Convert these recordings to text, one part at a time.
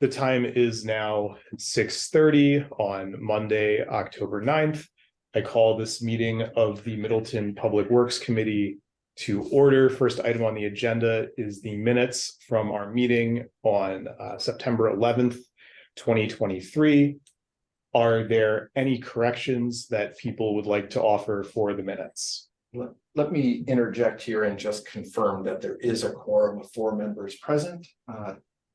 The time is now 6:30 on Monday, October 9th. I call this meeting of the Middleton Public Works Committee to order. First item on the agenda is the minutes from our meeting on September 11th, 2023. Are there any corrections that people would like to offer for the minutes? Let me interject here and just confirm that there is a quorum of 4 members present,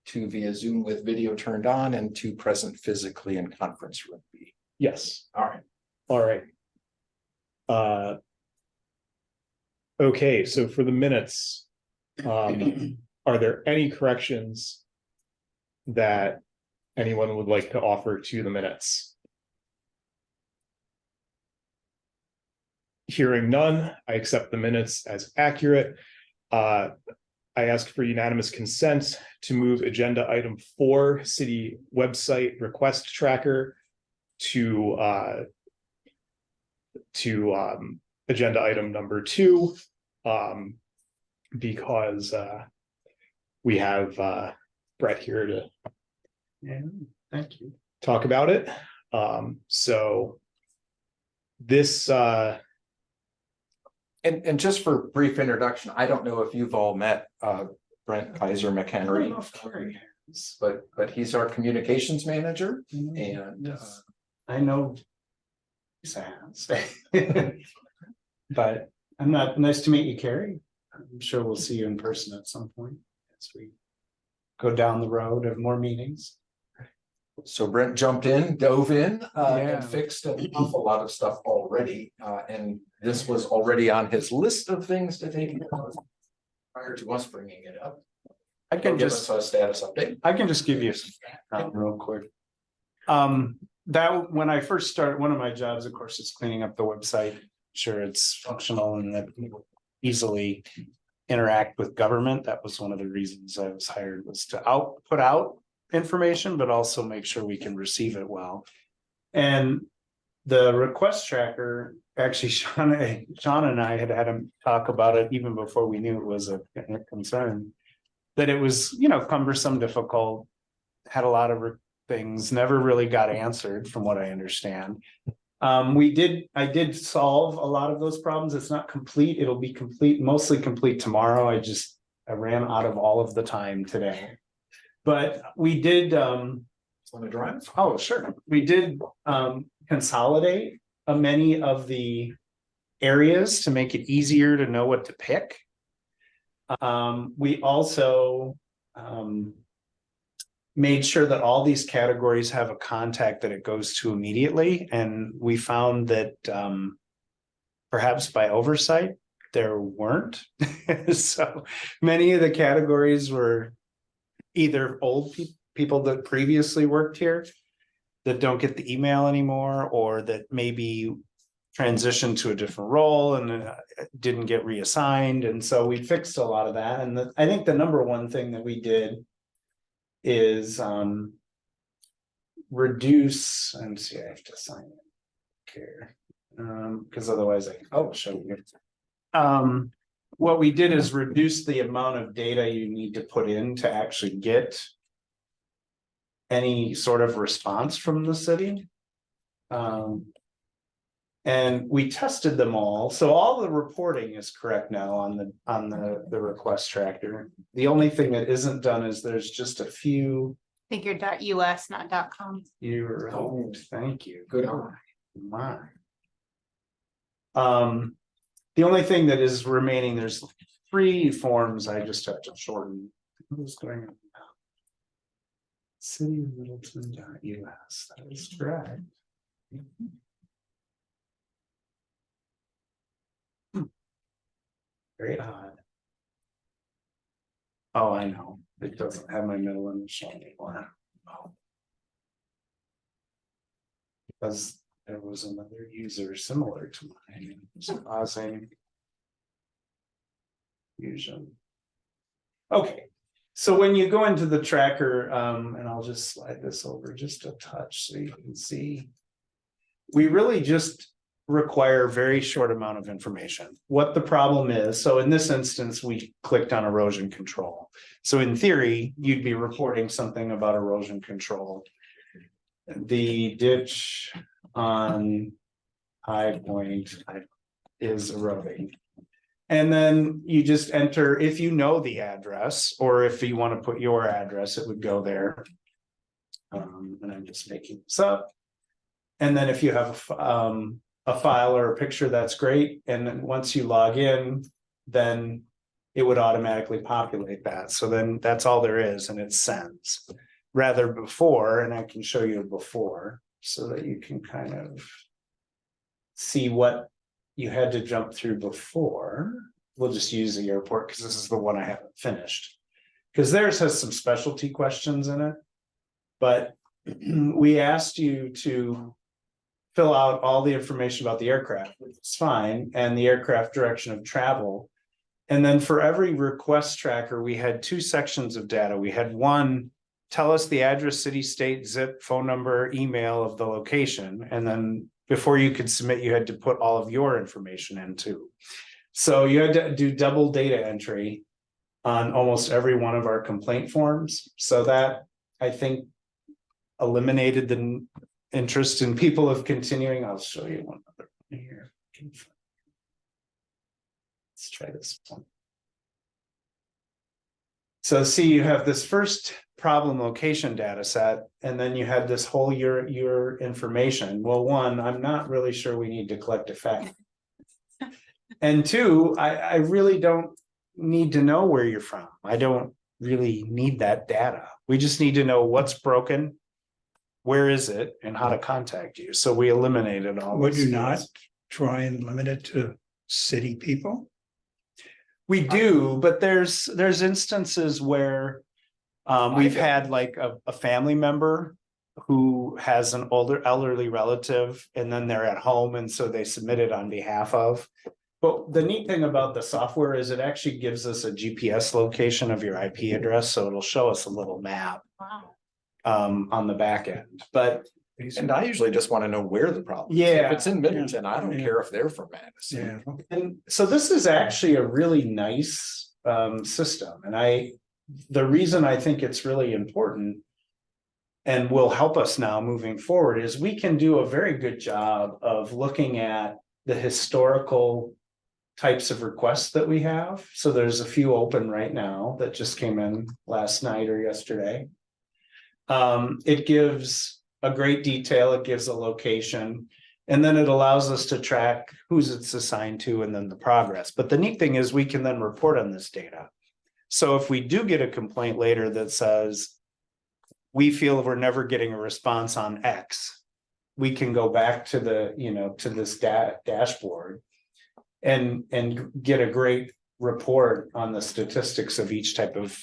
2 via Zoom with video turned on and 2 present physically in conference room B. Yes. All right. All right. Okay, so for the minutes, are there any corrections that anyone would like to offer to the minutes? Hearing none, I accept the minutes as accurate. I ask for unanimous consent to move agenda item 4, city website request tracker, to agenda item number 2, because we have Brett here to Thank you. talk about it. So this And just for brief introduction, I don't know if you've all met Brent Kaiser McHenry, but he's our communications manager, and I know sounds. But I'm not. Nice to meet you, Carrie. I'm sure we'll see you in person at some point as we go down the road of more meetings. so Brent jumped in, dove in, Yeah. and fixed an awful lot of stuff already, and this was already on his list of things to take care of prior to us bringing it up. I can Give just us a status update. I can just give you some background real quick. That when I first started, one of my jobs, of course, is cleaning up the website. Sure, it's functional and that easily interact with government. That was one of the reasons I was hired, was to put out information, but also make sure we can receive it well. And the request tracker, actually, Sean and I had him talk about it even before we knew it was a concern. That it was, cumbersome, difficult, had a lot of things, never really got answered from what I understand. I did solve a lot of those problems. It's not complete. It'll be mostly complete tomorrow. I ran out of all of the time today. But we did, Want to drive? oh, sure. We did consolidate many of the areas to make it easier to know what to pick. We also made sure that all these categories have a contact that it goes to immediately. And we found that perhaps by oversight, there weren't. So many of the categories were either old people that previously worked here that don't get the email anymore, or that maybe transitioned to a different role and didn't get reassigned. And so we fixed a lot of that. And I think the number one thing that we did is reduce, and see, I have to sign it here because otherwise I'll show you. What we did is reduce the amount of data you need to put in to actually get any sort of response from the city. And we tested them all. So all the reporting is correct now on the request tracker. The only thing that isn't done is there's just a few. I think you're .us, not .com. You're right. Thank you. Good. My. The only thing that is remaining, there's 3 forms I just have to shorten. What's going on? City of Middleton.us. That is correct. Very odd. Oh, I know. It doesn't have my middle initial anymore. Oh. Because there was another user similar to mine. Causing fusion. Okay. So when you go into the tracker, and I'll just slide this over just a touch so you can see. We really just require a very short amount of information. What the problem is, so in this instance, we clicked on erosion control. So in theory, you'd be reporting something about erosion control. The ditch on High Point is eroding. And then you just enter, if you know the address, or if you want to put your address, it would go there. And I'm just making this up. And then if you have a file or a picture, that's great. And then once you log in, then it would automatically populate that. So then that's all there is, and it sends. Rather before, and I can show you before so that you can kind of see what you had to jump through before. We'll just use the airport because this is the one I haven't finished. Because theirs has some specialty questions in it. But we asked you to fill out all the information about the aircraft, which is fine, and the aircraft direction of travel. And then for every request tracker, we had 2 sections of data. We had one, tell us the address, city, state, zip, phone number, email of the location. And then before you could submit, you had to put all of your information in too. So you had to do double data entry on almost every one of our complaint forms. So that, I think, eliminated the interest in people of continuing. I'll show you one other one here. Let's try this one. So see, you have this first problem location data set, and then you had this whole your information. Well, one, I'm not really sure we need to collect effect. And 2, I really don't need to know where you're from. I don't really need that data. We just need to know what's broken, where is it, and how to contact you. So we eliminated all. Would this. you not try and limit it to city people? We do, but there's instances where we've had like a family member who has an older elderly relative, and then they're at home, and so they submit it on behalf of. But the neat thing about the software is it actually gives us a GPS location of your IP address, so it'll show us a little map Wow. on the back end. But And I usually just want to know where the problem is. Yeah. If it's in Middleton, I don't Yeah. care if they're from Madison. Yeah. and so this is actually a really nice system, and the reason I think it's really important and will help us now moving forward is we can do a very good job of looking at the historical types of requests that we have. So there's a few open right now that just came in last night or yesterday. It gives a great detail, it gives a location, and then it allows us to track who's it's assigned to and then the progress. But the neat thing is we can then report on this data. So if we do get a complaint later that says, we feel we're never getting a response on X, we can go back to the, to this dashboard and get a great report on the statistics of each type of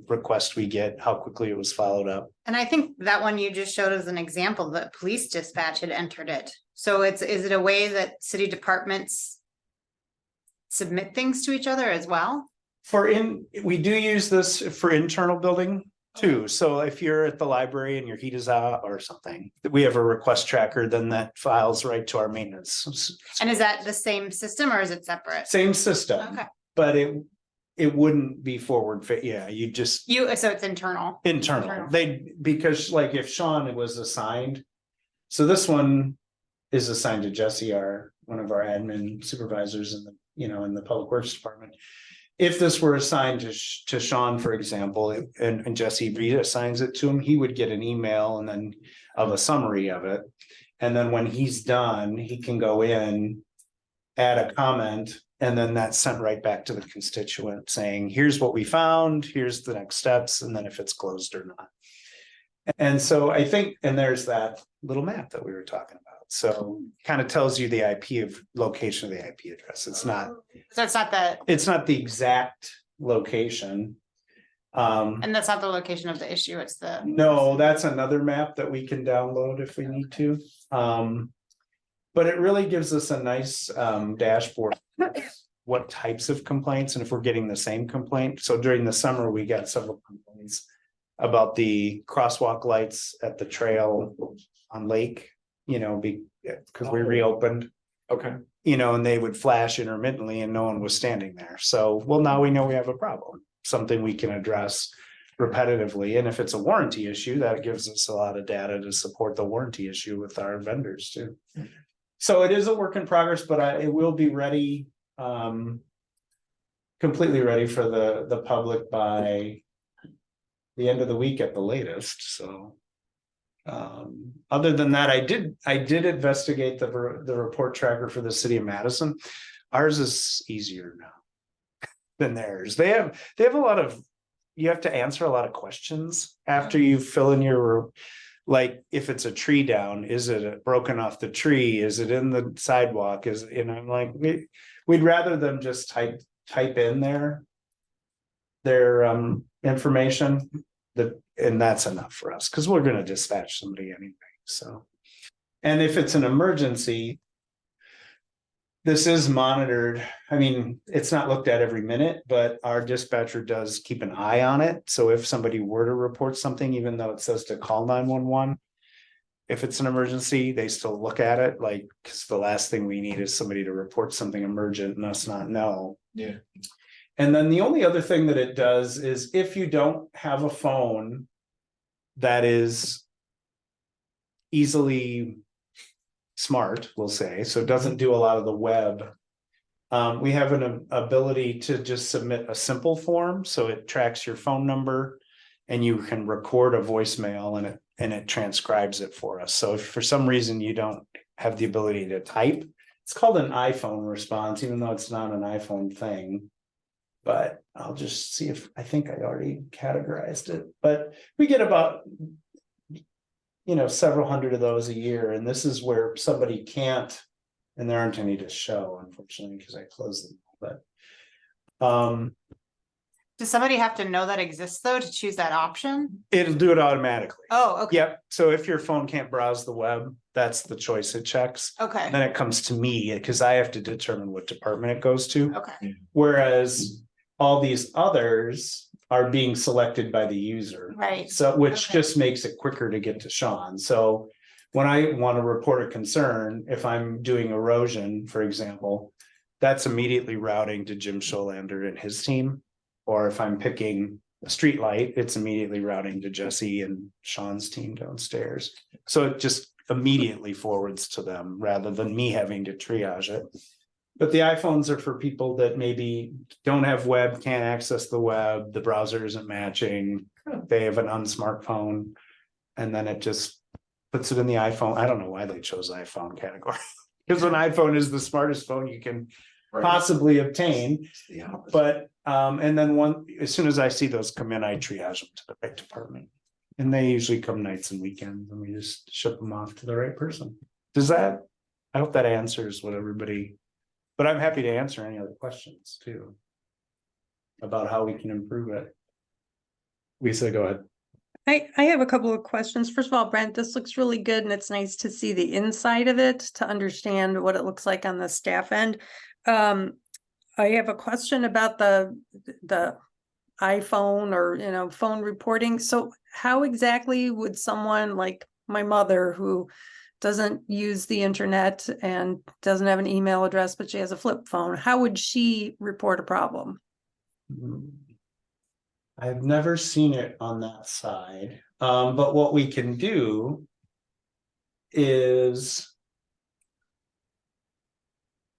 request we get, how quickly it was followed up. And I think that one you just showed as an example, that police dispatch had entered it. So is it a way that city departments submit things to each other as well? We do use this for internal building too. So if you're at the library and your heat is out or something, we have a request tracker, then that files right to our maintenance. And is that the same system or is it separate? Same system, Okay, but it wouldn't be forward fit. Yeah, you just so it's internal. internal. Because like if Sean was assigned, so this one is assigned to Jesse, one of our admin supervisors in the public works department. If this were assigned to Sean, for example, and Jesse reassigns it to him, he would get an email and then of a summary of it. And then when he's done, he can go in, add a comment, and then that's sent right back to the constituent saying, here's what we found, here's the next steps, and then if it's closed or not. And so I think, and there's that little map that we were talking about. So kind of tells you the location of the IP address. It's not the exact location. And that's not the location of the issue, it's the. No, that's another map that we can download if we need to. But it really gives us a nice dashboard. What types of complaints, and if we're getting the same complaint. So during the summer, we got several complaints about the crosswalk lights at the trail on Lake, because we reopened. Okay. You know, and they would flash intermittently and no one was standing there. So, well, now we know we have a problem, something we can address repetitively. And if it's a warranty issue, that gives us a lot of data to support the warranty issue with our vendors too. So it is a work in progress, but it will be ready, completely ready for the public by the end of the week at the latest, so. Other than that, I did investigate the report tracker for the city of Madison. Ours is easier now than theirs. They have a lot of, you have to answer a lot of questions after you fill in your, like, if it's a tree down, is it broken off the tree? Is it in the sidewalk? And I'm like, we'd rather them just type in their information. And that's enough for us, because we're going to dispatch somebody anyway. So, and if it's an emergency, this is monitored. I mean, it's not looked at every minute, but our dispatcher does keep an eye on it. So if somebody were to report something, even though it says to call 911, if it's an emergency, they still look at it, like, because the last thing we need is somebody to report something emergent and us not know. Yeah. And then the only other thing that it does is if you don't have a phone that is easily smart, we'll say, so it doesn't do a lot of the web. We have an ability to just submit a simple form, so it tracks your phone number and you can record a voicemail and it transcribes it for us. So if for some reason you don't have the ability to type, it's called an iPhone response, even though it's not an iPhone thing. But I'll just see if I think I already categorized it, but we get about, several hundred of those a year. And this is where somebody can't, and there aren't any to show, unfortunately, because I closed them. But Does somebody have to know that exists though to choose that option? it'll do it automatically. Oh, okay. Yep. So if your phone can't browse the web, that's the choice it checks. Okay, Then it comes to me because I have to determine what department it goes to. okay, Whereas all these others are being selected by the user. right. So, which Okay. just makes it quicker to get to Sean. So when I want to report a concern, if I'm doing erosion, for example, that's immediately routing to Jim Scholander and his team. Or if I'm picking a street light, it's immediately routing to Jesse and Sean's team downstairs. So it just immediately forwards to them rather than me having to triage it. But the iPhones are for people that maybe don't have web, can't access the web, the browser isn't matching, they have an unsmartphone, and then it just puts it in the iPhone. I don't know why they chose iPhone category. Because an iPhone is the smartest phone you can possibly obtain. But and then as soon as I see those come in, I triage them to the right department. And they usually come nights and weekends, and we just ship them off to the right person. I hope that answers what everybody. But I'm happy to answer any other questions too. About how we can improve it. Lisa, go ahead. I have a couple of questions. First of all, Brent, this looks really good and it's nice to see the inside of it to understand what it looks like on the staff end. I have a question about the iPhone or, phone reporting. So how exactly would someone like my mother who doesn't use the internet and doesn't have an email address, but she has a flip phone, how would she report a problem? I've never seen it on that side. But what we can do is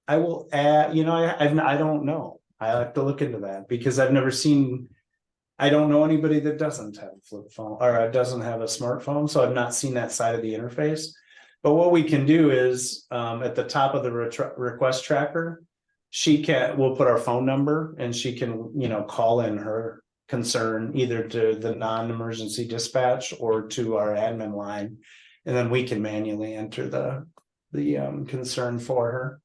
I will add, I don't know. I have to look into that because I've never seen, I don't know anybody that doesn't have a flip phone or doesn't have a smartphone. So I've not seen that side of the interface. But what we can do is at the top of the request tracker, we'll put our phone number and she can, call in her concern either to the non-emergency dispatch or to our admin line. And then we can manually enter the concern for her.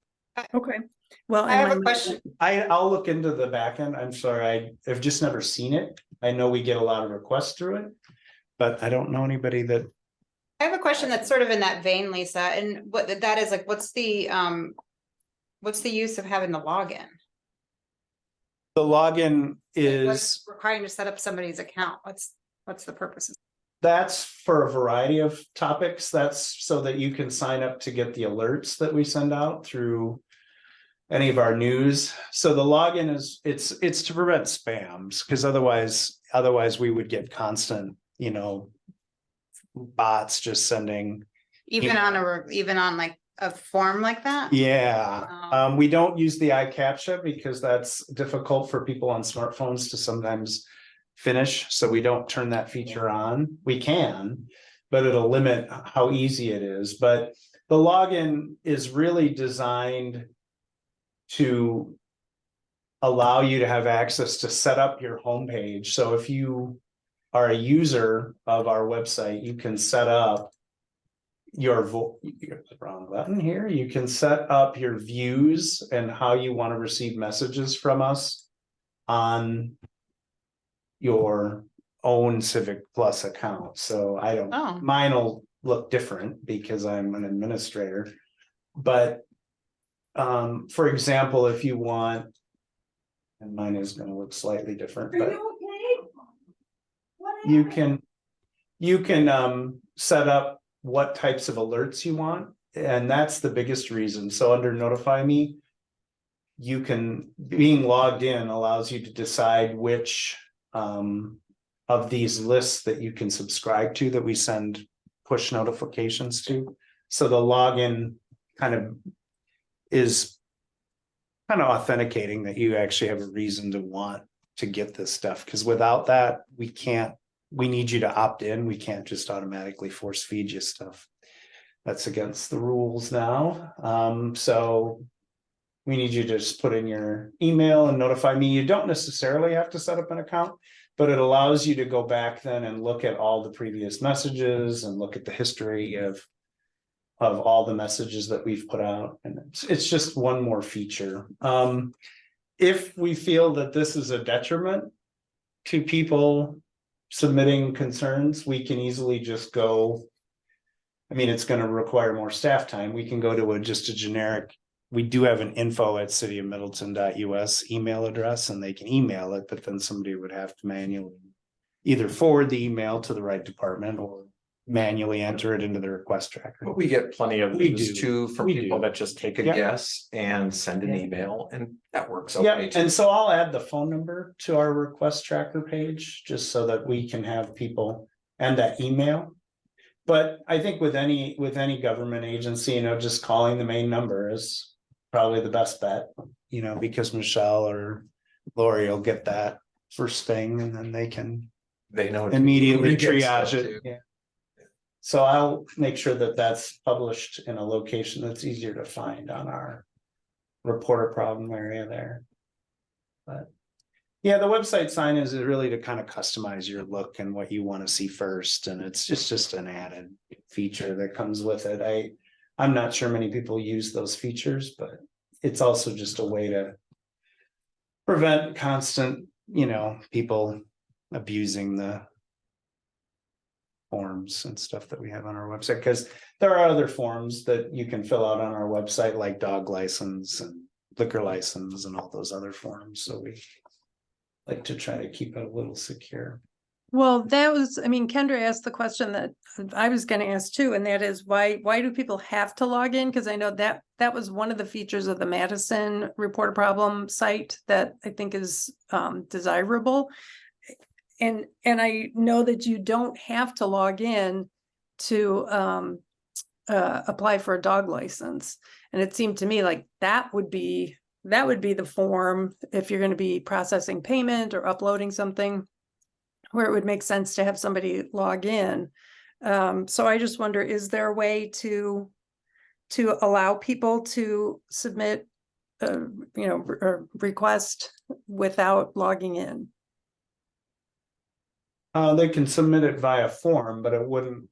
Okay, well, I have a question. I'll look into the back end. I'm sorry, I've just never seen it. I know we get a lot of requests through it, but I don't know anybody that. I have a question that's sort of in that vein, Lisa, and what that is like, what's the use of having the login? The login What's is, requiring to set up somebody's account? What's the purpose? That's for a variety of topics. That's so that you can sign up to get the alerts that we send out through any of our news. So the login is, it's to prevent spams, because otherwise we would get constant, bots just sending. Even on like a form like that? Yeah, Oh. we don't use the iCaptcha because that's difficult for people on smartphones to sometimes finish, so we don't turn that feature on. We can, but it'll limit how easy it is. But the login is really designed to allow you to have access to set up your homepage. So if you are a user of our website, you can set up your the wrong button here. You can set up your views and how you want to receive messages from us on your own Civic Plus account. So Oh. mine will look different because I'm an administrator. But for example, if you want, and mine is going to look slightly different, but you can set up what types of alerts you want, and that's the biggest reason. So under Notify Me, being logged in allows you to decide which of these lists that you can subscribe to that we send push notifications to. So the login kind of is kind of authenticating that you actually have a reason to want to get this stuff, because without that, we need you to opt in. We can't just automatically force feed you stuff. That's against the rules now. So we need you to just put in your email and Notify Me. You don't necessarily have to set up an account, but it allows you to go back then and look at all the previous messages and look at the history of all the messages that we've put out. And it's just one more feature. If we feel that this is a detriment to people submitting concerns, we can easily just go. I mean, it's going to require more staff time. We can go to just a generic. We do have an info@cityofmiddleton.us email address, and they can email it, but then somebody would have to manually either forward the email to the right department or manually enter it into the request tracker. But we get plenty of We these do. too from We people do. that just take a Yeah. guess and send an email, and that works Yeah, okay too. and so I'll add the phone number to our request tracker page, just so that we can have people and that email. But I think with any government agency, just calling the main number is probably the best bet, because Michelle or Lori will get that first thing, and then they can They know immediately who to get triage stuff it. to. Yeah. So I'll make sure that that's published in a location that's easier to find on our reporter problem area there. But yeah, the website sign is really to kind of customize your look and what you want to see first. And it's just an added feature that comes with it. I'm not sure many people use those features, but it's also just a way to prevent constant, people abusing the forms and stuff that we have on our website, because there are other forms that you can fill out on our website, like dog license and liquor license and all those other forms. So we like to try to keep it a little secure. Well, Kendra asked the question that I was gonna ask too, and that is why do people have to log in? Because I know that was one of the features of the Madison Report a Problem site that I think is desirable. And I know that you don't have to log in to apply for a dog license. And it seemed to me like that would be the form if you're going to be processing payment or uploading something, where it would make sense to have somebody log in. So I just wonder, is there a way to allow people to submit a request without logging in? They can submit it via form, but it wouldn't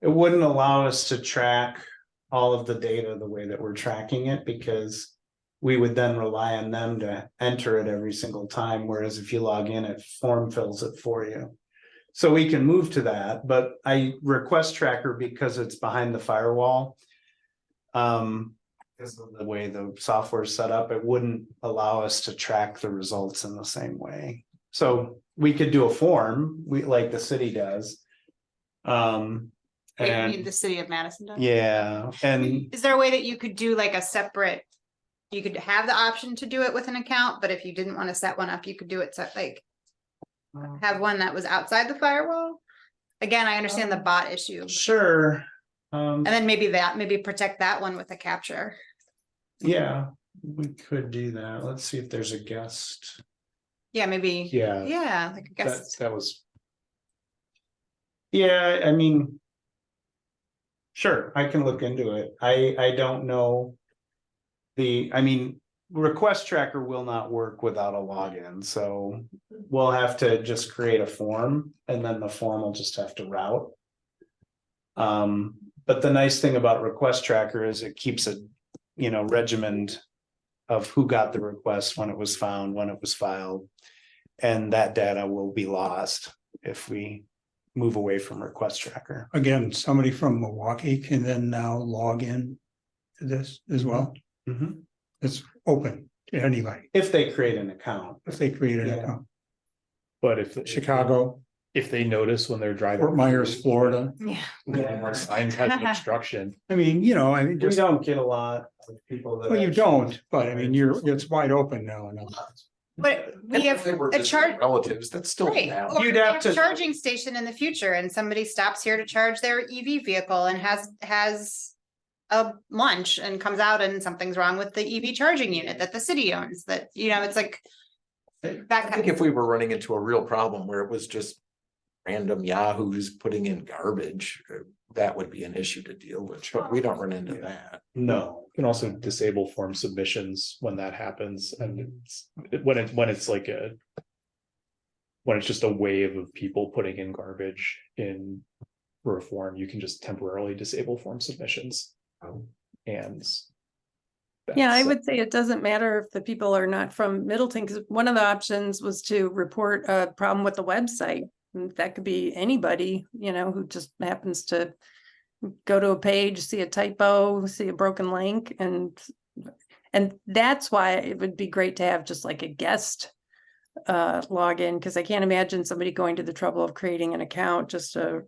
allow us to track all of the data the way that we're tracking it, because we would then rely on them to enter it every single time. Whereas if you log in, it form fills it for you. So we can move to that, but request tracker, because it's behind the firewall. Because of the way the software is set up, it wouldn't allow us to track the results in the same way. So we could do a form, like the city does, Wait, you mean And the city of Madison does? yeah, and Is there a way that you could do like a separate? You could have the option to do it with an account, but if you didn't want to set one up, you could do it like have one that was outside the firewall. Again, I understand the bot issue, sure. and then maybe protect that one with a capture. Yeah, we could do that. Let's see if there's a guest. Yeah, maybe. Yeah. Yeah, like I That, guess. that was. Yeah, I mean. Sure, I can look into it. I don't know. I mean, request tracker will not work without a login, so we'll have to just create a form and then the form will just have to route. But the nice thing about request tracker is it keeps a, regiment of who got the request, when it was found, when it was filed. And that data will be lost if we move away from request tracker. Again, somebody from Milwaukee can then now log in to this as well. Mhm. It's open to anybody If they create an account. if they create an Yeah. account. But if Chicago, if they notice when they're driving. Fort Myers, Florida. Yeah. Our signs has an obstruction. I mean, We just, don't get a lot of people that. well, you actually- don't, but I mean, it's wide open now. But we have They were a just chart. relatives, that's still Right, now. or You'd we have have to- a charging station in the future and somebody stops here to charge their EV vehicle and has a lunch and comes out and something's wrong with the EV charging unit that the city owns, that, it's like. That I kind think of, if we were running into a real problem where it was just random yahoos putting in garbage, that would be an issue to deal with, but we don't run into that. No, You can also disable form submissions when that happens, and when it's like when it's just a wave of people putting in garbage in for a form, you can just temporarily disable form submissions. And Yeah, I that's- would say it doesn't matter if the people are not from Middleton, because one of the options was to report a problem with the website. And that could be anybody, who just happens to go to a page, see a typo, see a broken link, and that's why it would be great to have just like a guest login, because I can't imagine somebody going to the trouble of creating an account just to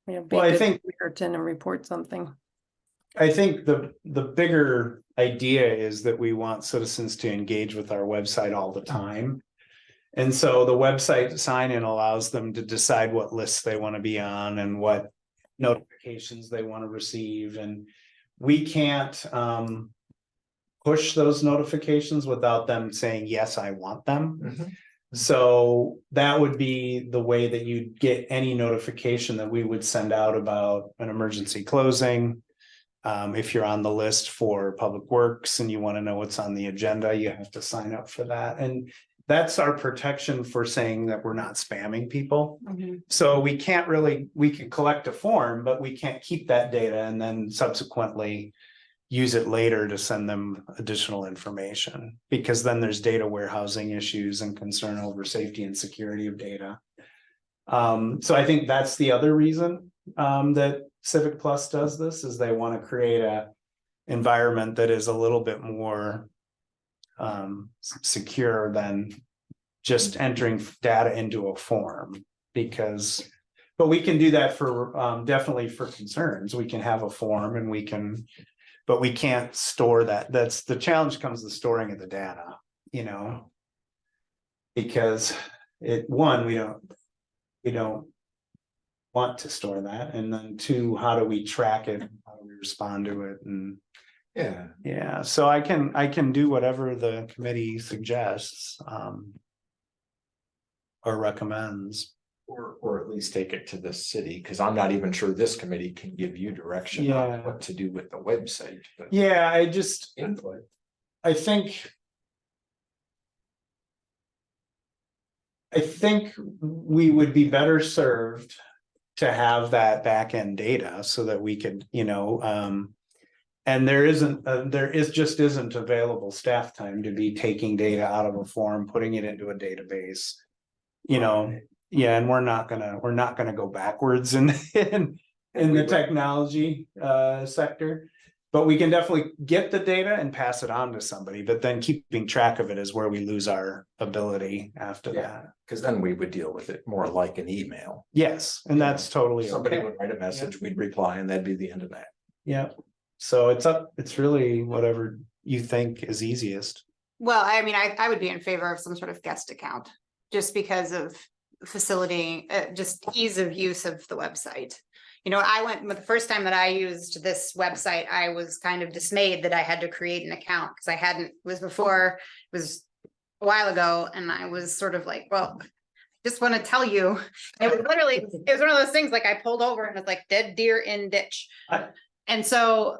be Well, I good think- Samaritan and report something. I think the bigger idea is that we want citizens to engage with our website all the time. And so the website sign-in allows them to decide what lists they want to be on and what notifications they want to receive, and we can't push those notifications without them saying, yes, I want them. So that would be the way that you'd get any notification that we would send out about an emergency closing. If you're on the list for Public Works and you want to know what's on the agenda, you have to sign up for that. And that's our protection for saying that we're not spamming people. So we can collect a form, but we can't keep that data and then subsequently use it later to send them additional information, because then there's data warehousing issues and concern over safety and security of data. So I think that's the other reason that Civic Plus does this, is they want to create a environment that is a little bit more secure than just entering data into a form, but we can do that for definitely for concerns. We can have a form and but we can't store that. That's the challenge, comes the storing of the data, because we don't want to store that. And then two, how do we track it? How do we respond to it? And yeah, so I can do whatever the committee suggests or recommends. Or at least take it to the city, because I'm not even sure this committee can give you direction Yeah. on what to do with the website. But Yeah, input. I think we would be better served to have that back end data so that we could, and there just isn't available staff time to be taking data out of a form, putting it into a database. Yeah, and we're not gonna go backwards in the technology sector. But we can definitely get the data and pass it on to somebody, but then keeping track of it is where we lose our ability after Yeah. that. Because then we would deal with it more like an email. Yes, and that's totally Somebody okay. would write a message, we'd reply, and that'd be the end of that. Yeah. So it's really whatever you think is easiest. Well, I mean, I would be in favor of some sort of guest account, just because of facility, just ease of use of the website. You know, the first time that I used this website, I was kind of dismayed that I had to create an account, because it was a while ago, and I was sort of like, well, just want to tell you, it was one of those things, like I pulled over and it was like dead deer in ditch. And so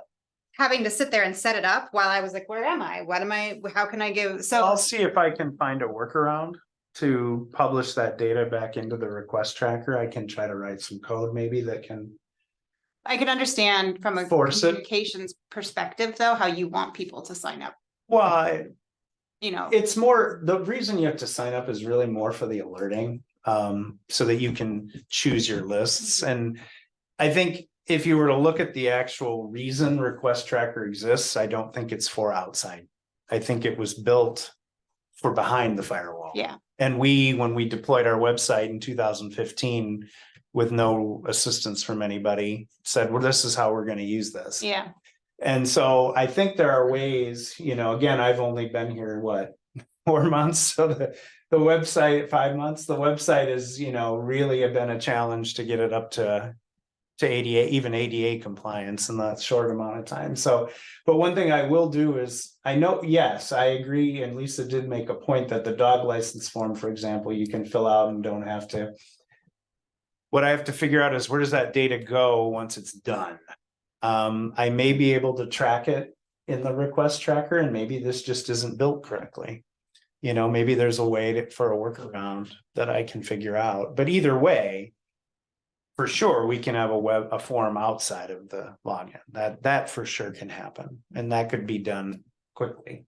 having to sit there and set it up while I was like, where am I? How can I give? So I'll see if I can find a workaround to publish that data back into the request tracker. I can try to write some code maybe that can. I could understand from a Force it. communications perspective, though, how you want people to sign up, Well, you know. it's more, the reason you have to sign up is really more for the alerting, so that you can choose your lists. And I think if you were to look at the actual reason request tracker exists, I don't think it's for outside. I think it was built for behind the firewall. Yeah. And when we deployed our website in 2015 with no assistance from anybody, said, well, this is how we're going to use this. Yeah. And so I think there are ways, again, I've only been here, 4 months. So the website, 5 months, the website is, really been a challenge to get it up to ADA, even ADA compliance in that short amount of time. So, but one thing I will do is, I know, yes, I agree. And Lisa did make a point that the dog license form, for example, you can fill out and don't have to. What I have to figure out is, where does that data go once it's done? I may be able to track it in the request tracker, and maybe this just isn't built correctly. Maybe there's a way for a workaround that I can figure out, but either way, for sure, we can have a form outside of the login. That for sure can happen, and that could be done quickly.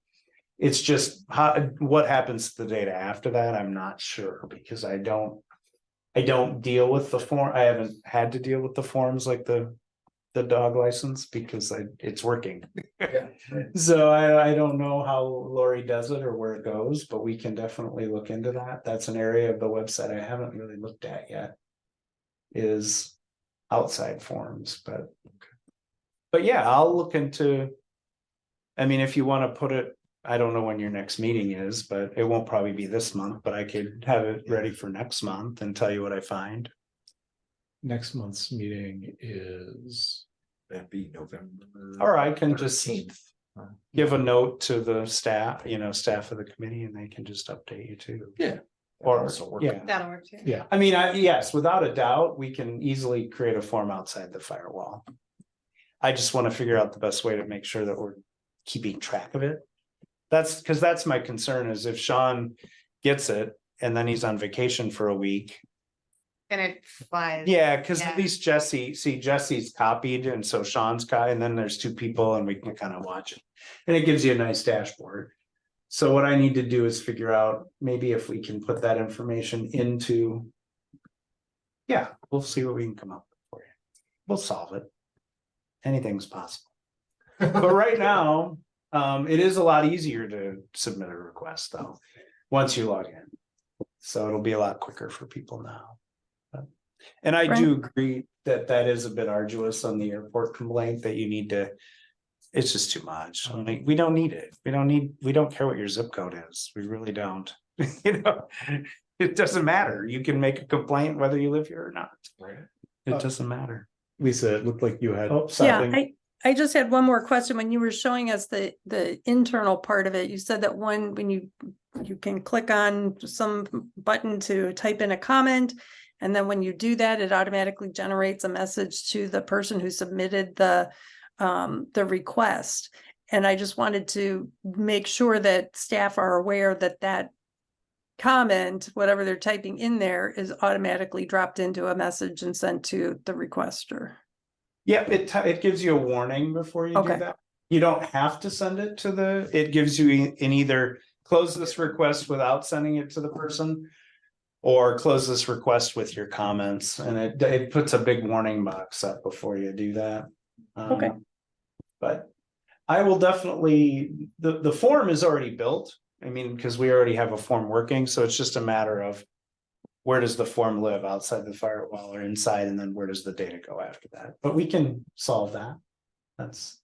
It's just what happens to the data after that, I'm not sure, because I don't deal with the form. I haven't had to deal with the forms like the dog license, because it's working. Yeah. So I don't know how Lori does it or where it goes, but we can definitely look into that. That's an area of the website I haven't really looked at yet, is outside forms, but yeah, I'll look into. I mean, if you want to put it, I don't know when your next meeting is, but it won't probably be this month, but I could have it ready for next month and tell you what I find. Next month's meeting is. That'd be November. Or I can just 13th. give a note to the staff, staff of the committee, and they can just update you too. Yeah. Or, Also work. yeah. That'll work too. Yeah. I mean, yes, without a doubt, we can easily create a form outside the firewall. I just want to figure out the best way to make sure that we're keeping track of it. That's because that's my concern, is if Sean gets it and then he's on vacation for a week. And it flies. Yeah, because Yeah. at least Jesse's copied, and so Sean's copied, and then there's 2 people and we can kind of watch it. And it gives you a nice dashboard. So what I need to do is figure out maybe if we can put that information into. Yeah, we'll see what we can come up with for you. We'll solve it. Anything's possible. But right now, it is a lot easier to submit a request though, once you log in. So it'll be a lot quicker for people now. And I do agree that is a bit arduous on the airport complaint, that you need to. It's just too much. I mean, we don't need it. We don't care what your zip code is. We really don't. It doesn't matter. You can make a complaint whether you live here or not. Right. It doesn't matter. Lisa, it looked like you had Oh, something. Yeah, I just had one more question. When you were showing us the internal part of it, you said that when you can click on some button to type in a comment, and then when you do that, it automatically generates a message to the person who submitted the request. And I just wanted to make sure that staff are aware that comment, whatever they're typing in there, is automatically dropped into a message and sent to the requester. Yeah, it gives you a warning before you do Okay. that. You don't have to send it to it gives you in either close this request without sending it to the person, or close this request with your comments, and it puts a big warning box up before you do that. Okay. But I will definitely, the form is already built. I mean, because we already have a form working, so it's just a matter of where does the form live, outside the firewall or inside, and then where does the data go after that? But we can solve that. That's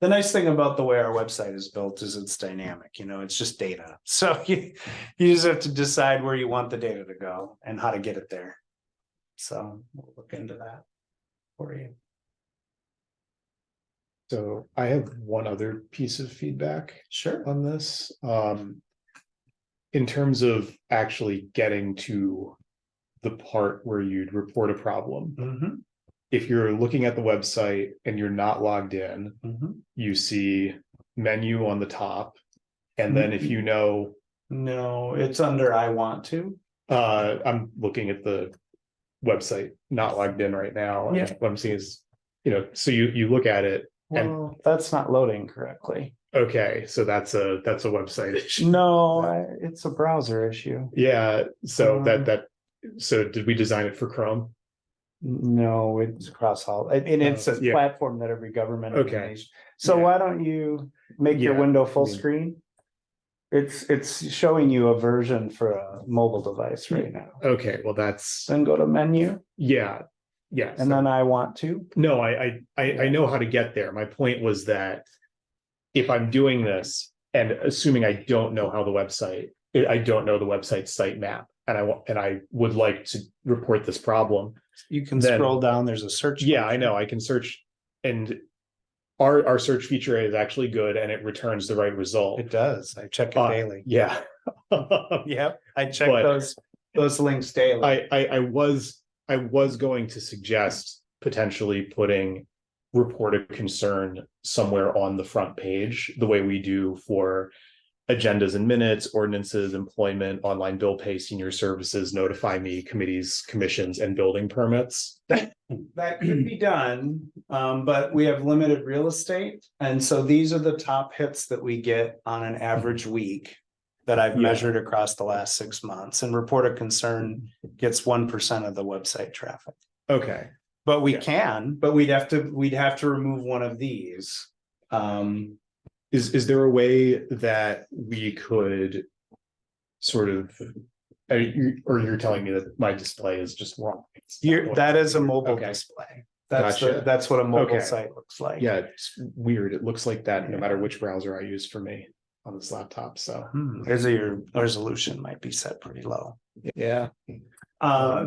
the nice thing about the way our website is built is it's dynamic, it's just data. So you just have to decide where you want the data to go and how to get it there. So we'll look into that for you. So I have one other piece of feedback Sure. on this. In terms of actually getting to the part where you'd report a problem. Mm-hmm. If you're looking at the website and you're not logged in, Mm-hmm. you see menu on the top. And then if you know, No, it's under I want to. I'm looking at the website, not logged in right now. And Yeah. what I'm seeing is, so you look at it. Well, that's not loading correctly. Okay, so that's a website issue. No, it's a browser issue. Yeah, so so did we design it for Chrome? No, it's across all, and it's a Yeah. platform that every government. Okay. organization- So Yeah. why don't you make your Yeah, window full I mean- screen? It's showing you a version for a mobile device right now. Okay, well that's, Then go to menu yeah, and then I want to. no, I know how to get there. My point was that if I'm doing this and assuming I don't know how I don't know the website sitemap, and I would like to report this problem. You can Then- scroll down, there's a search. Yeah, I function. know, I can search, and our search feature is actually good and it returns the right result. It does. I check it daily. Yeah. Yep, I check But- those links daily. I was going to suggest potentially putting report a concern somewhere on the front page, the way we do for agendas and minutes, ordinances, employment, online bill pay, senior services, notify me, committees, commissions, and building permits. That could be done, but we have limited real estate, and so these are the top hits that we get on an average week. That I've Yeah. measured across the last 6 months, and report a concern gets 1% of the website traffic. Okay, But we Yeah. can, but we'd have to remove one of these. is there a way that we could sort of, or you're telling me that my display is just wrong? That is a mobile Okay. display. Gotcha. That's what a mobile Okay. site looks like. Yeah, it's weird. It looks like that no Yeah. matter which browser I use for me on this laptop, so. Here's your resolution might be set pretty low. Yeah.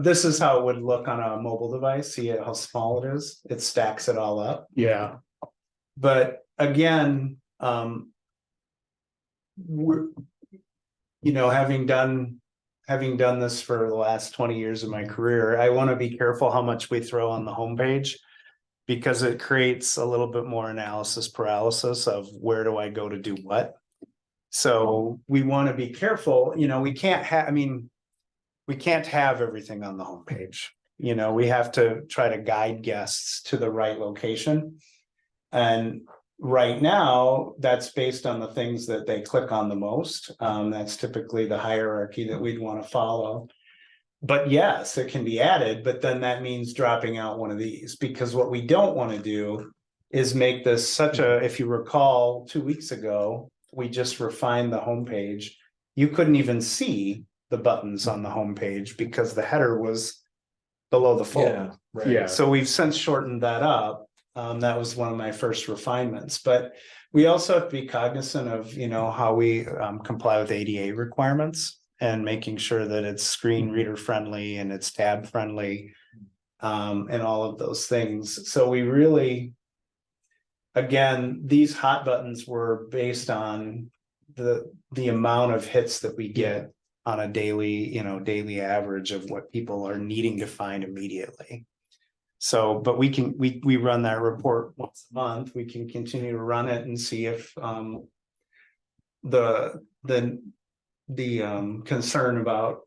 This is how it would look on a mobile device. See how small it is? It stacks it all up. Yeah, But again, we're, having done this for the last 20 years of my career, I want to be careful how much we throw on the homepage. Because it creates a little bit more analysis paralysis of where do I go to do what. So we want to be careful, we can't have everything on the homepage. We have to try to guide guests to the right location. And right now, that's based on the things that they click on the most. That's typically the hierarchy that we'd want to follow. But yes, it can be added, but then that means dropping out one of these, because what we don't want to do is make this such a, if you recall, 2 weeks ago, we just refined the homepage. You couldn't even see the buttons on the homepage because the header was below the fold. Yeah, right. Yeah. So we've since shortened that up. That was one of my first refinements, but we also have to be cognizant of, how we comply with ADA requirements and making sure that it's screen reader friendly and it's tab friendly, and all of those things. So we really, again, these hot buttons were based on the amount of hits that we get on a daily average of what people are needing to find immediately. So, but we run that report once a month. We can continue to run it and see if the concern about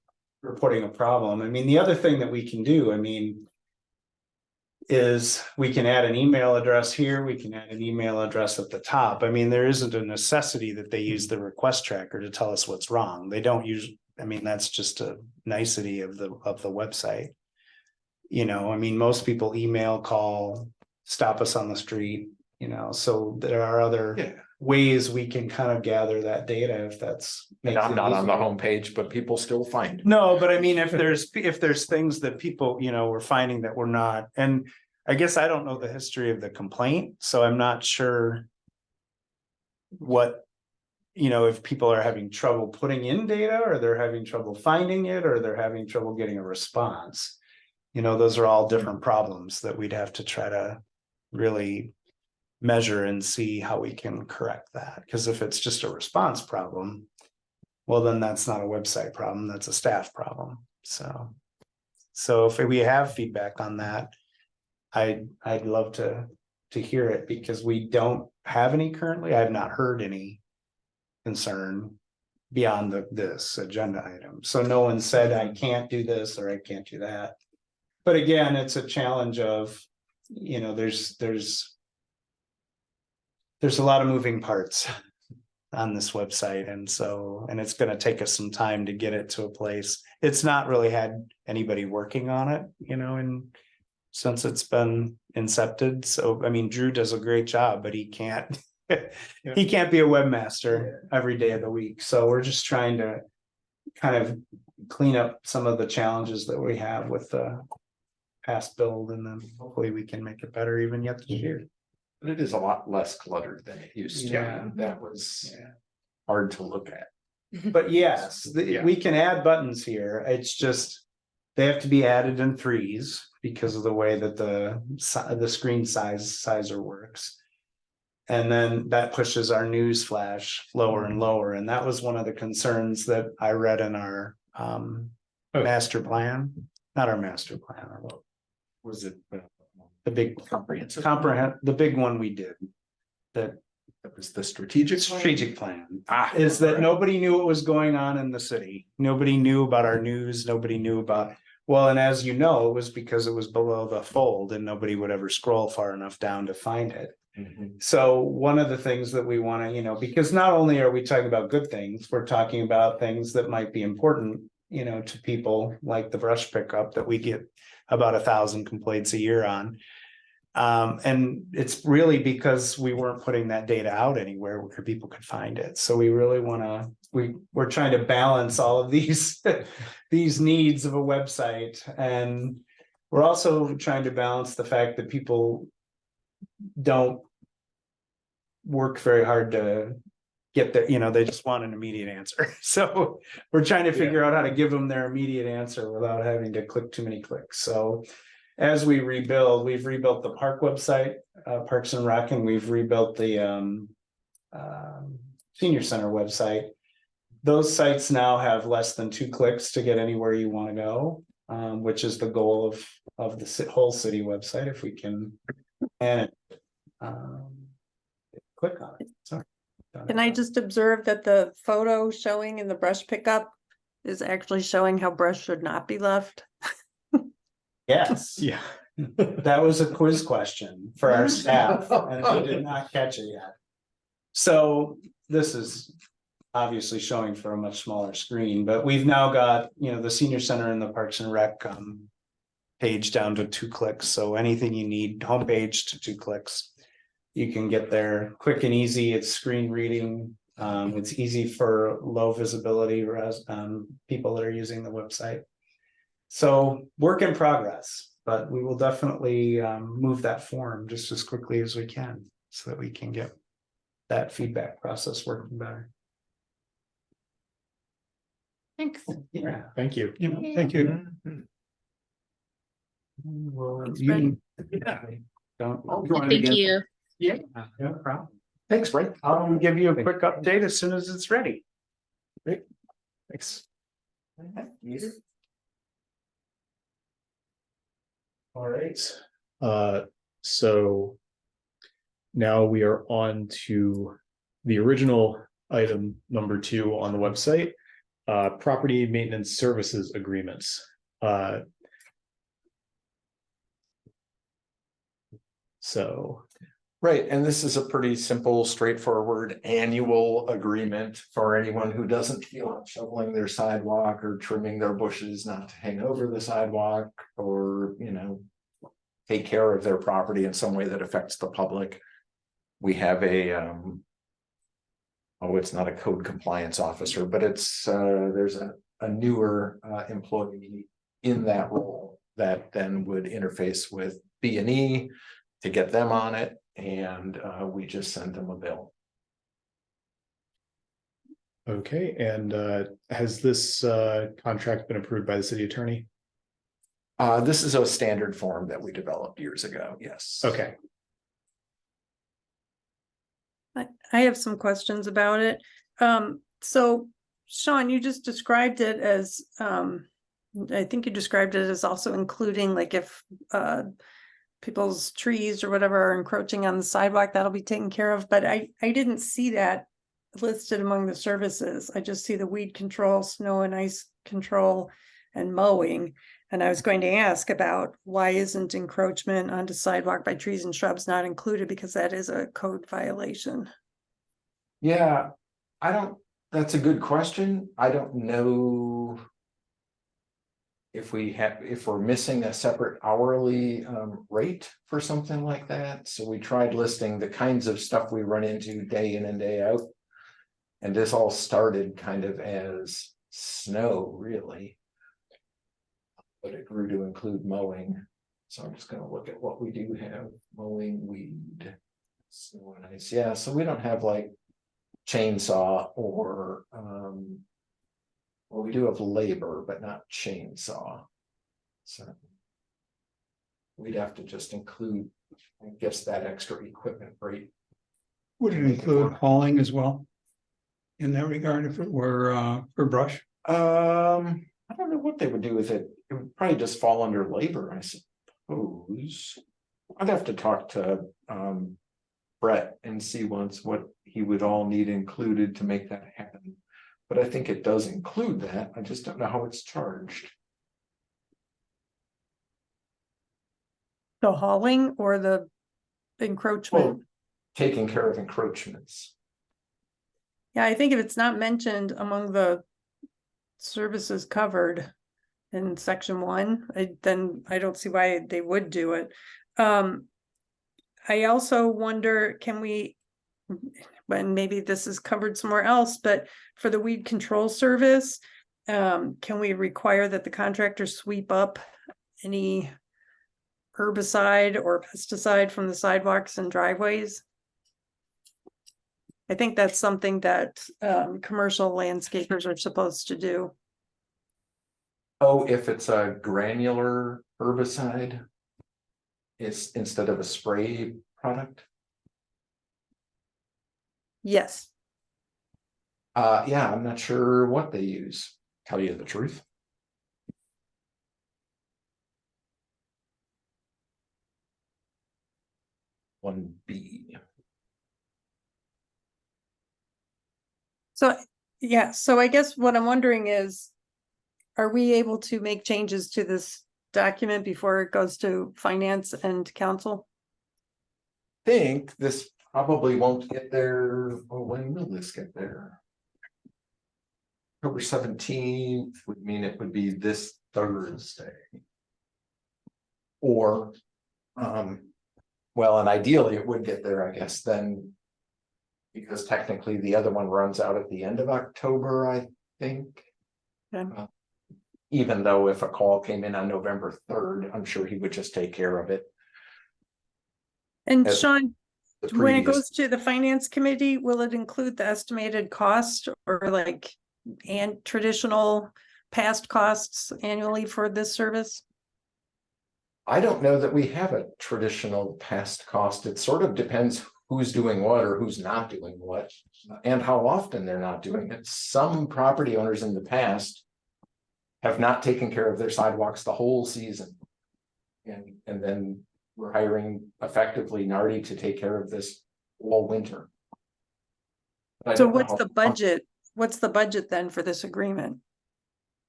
reporting a problem. I mean, the other thing that we can do, is we can add an email address here. We can add an email address at the top. I mean, there isn't a necessity that they use the request tracker to tell us what's wrong. They don't use, that's just a nicety of the website. Most people email, call, stop us on the street, You know, so there are other Yeah. ways we can kind of gather that data if that's. And makes I'm it not on the easier. homepage, but people still find it. No, but I mean, if there's things that people, you know, we're finding that we're not, and I guess I don't know the history of the complaint, so I'm not sure. What, you know, if people are having trouble putting in data, or they're having trouble finding it, or they're having trouble getting a response. You know, those are all different problems that we'd have to try to really measure and see how we can correct that, because if it's just a response problem. Well, then that's not a website problem, that's a staff problem, so. So if we have feedback on that. I'd love to hear it, because we don't have any currently, I've not heard any. Concern beyond this agenda item, so no one said I can't do this or I can't do that. But again, it's a challenge of, you know, there's a lot of moving parts on this website, and so, and it's gonna take us some time to get it to a place. It's not really had anybody working on it, you know, and since it's been incepted, so, I mean, Drew does a great job, but he can't. He can't be a webmaster every day of the week, so we're just trying to kind of clean up some of the challenges that we have with the past build, and then hopefully we can make it better even yet this year. But it is a lot less cluttered than it used to. Yeah. And that was Yeah. hard to look at. But yes, Yeah. we can add buttons here, it's just they have to be added in threes because of the way that the screen sizer works. And then that pushes our news flash lower and lower, and that was one of the concerns that I read in our master plan, not our master plan, or what Was it the big comprehensive? the big one we did. That was the strategic plan? strategic plan Ah, is that right. nobody knew what was going on in the city. Nobody knew about our news, nobody knew about, well, and as you know, it was because it was below the fold and nobody would ever scroll far enough down to find it. Mhm. So one of the things that we want to, you know, because not only are we talking about good things, we're talking about things that might be important, you know, to people, like the brush pickup that we get about 1,000 complaints a year on. And it's really because we weren't putting that data out anywhere where people could find it. So we really want to, we're trying to balance all of these, these needs of a website. And we're also trying to balance the fact that people don't work very hard to get there, you know, they just want an immediate answer. So we're trying to figure out how to give them their immediate answer without having to click too many clicks. So as we rebuild, we've rebuilt the park website, Parks and Rec, and we've rebuilt the senior center website. Those sites now have less than 2 clicks to get anywhere you want to go, which is the goal of the whole city website, if we can. And click on it. Sorry. Can I just observe that the photo showing in the brush pickup is actually showing how brush should not be left? Yes, Yeah. that was a quiz question for our staff, and they did not catch it yet. So this is obviously showing for a much smaller screen, but we've now got, you know, the senior center and the Parks and Rec page down to 2 clicks. So anything you need, homepage to 2 clicks. You can get there quick and easy. It's screen reading. It's easy for low visibility people that are using the website. So work in progress, but we will definitely move that form just as quickly as we can so that we can get that feedback process working better. Thanks. Yeah. Thank you. Thank you. Well, Thanks, you Yeah. don't. Thank you. Yeah, no problem. Thanks, Brent. I'll give you a quick update as soon as it's ready. Thanks. All right. So now we are on to the original item number 2 on the website, property maintenance services agreements. So Right, and this is a pretty simple, straightforward annual agreement for anyone who doesn't feel like shoveling their sidewalk or trimming their bushes not to hang over the sidewalk, or, you know, take care of their property in some way that affects the public. We have a, oh, it's not a code compliance officer, but it's, there's a newer employee in that role that then would interface with B&E to get them on it, and we just send them a bill. Okay, and has this contract been approved by the city attorney? This is a standard form that we developed years ago, yes. Okay, I have some questions about it. So Sean, you just described it as, I think you described it as also including like if people's trees or whatever are encroaching on the sidewalk, that'll be taken care of, but I didn't see that listed among the services. I just see the weed control, snow and ice control, and mowing. And I was going to ask about why isn't encroachment onto sidewalk by trees and shrubs not included, because that is a code violation. Yeah, that's a good question. I don't know if we're missing a separate hourly rate for something like that. So we tried listing the kinds of stuff we run into day in and day out. And this all started kind of as snow, really. But it grew to include mowing. So I'm just gonna look at what we do have: mowing, weed, snow and ice. Yeah, so we don't have like chainsaw or well, we do have labor, but not chainsaw. So we'd have to just include, I guess, that extra equipment rate. Would it include hauling as well? In that regard, if it were for brush? I don't know what they would do with it. It would probably just fall under labor, I suppose. I'd have to talk to Brett and see once what he would all need included to make that happen. But I think it does include that. I just don't know how it's charged. The hauling or the encroachment? Well, taking care of encroachments. Yeah, I think if it's not mentioned among the services covered in section 1, then I don't see why they would do it. I also wonder, can we, when maybe this is covered somewhere else, but for the weed control service, can we require that the contractor sweep up any herbicide or pesticide from the sidewalks and driveways? I think that's something that commercial landscapers are supposed to do. Oh, if it's a granular herbicide, it's instead of a spray product? Yes. Yeah, I'm not sure what they use, tell you the truth. One B. So, yeah, so I guess what I'm wondering is, are we able to make changes to this document before it goes to finance and council? Think this probably won't get there. Oh, when will this get there? October 17th would mean it would be this Thursday. Or, well, and ideally it would get there, I guess, then. Because technically the other one runs out at the end of October, I think. Okay. Even though if a call came in on November 3rd, I'm sure he would just take care of it. And As Sean, the when it previous- goes to the finance committee, will it include the estimated cost or like and traditional past costs annually for this service? I don't know that we have a traditional past cost. It sort of depends who's doing what or who's not doing what, and how often they're not doing it. Some property owners in the past have not taken care of their sidewalks the whole season. And then we're hiring effectively Nardi to take care of this all winter. But I So don't know what's how- the budget? What's the budget then for this agreement?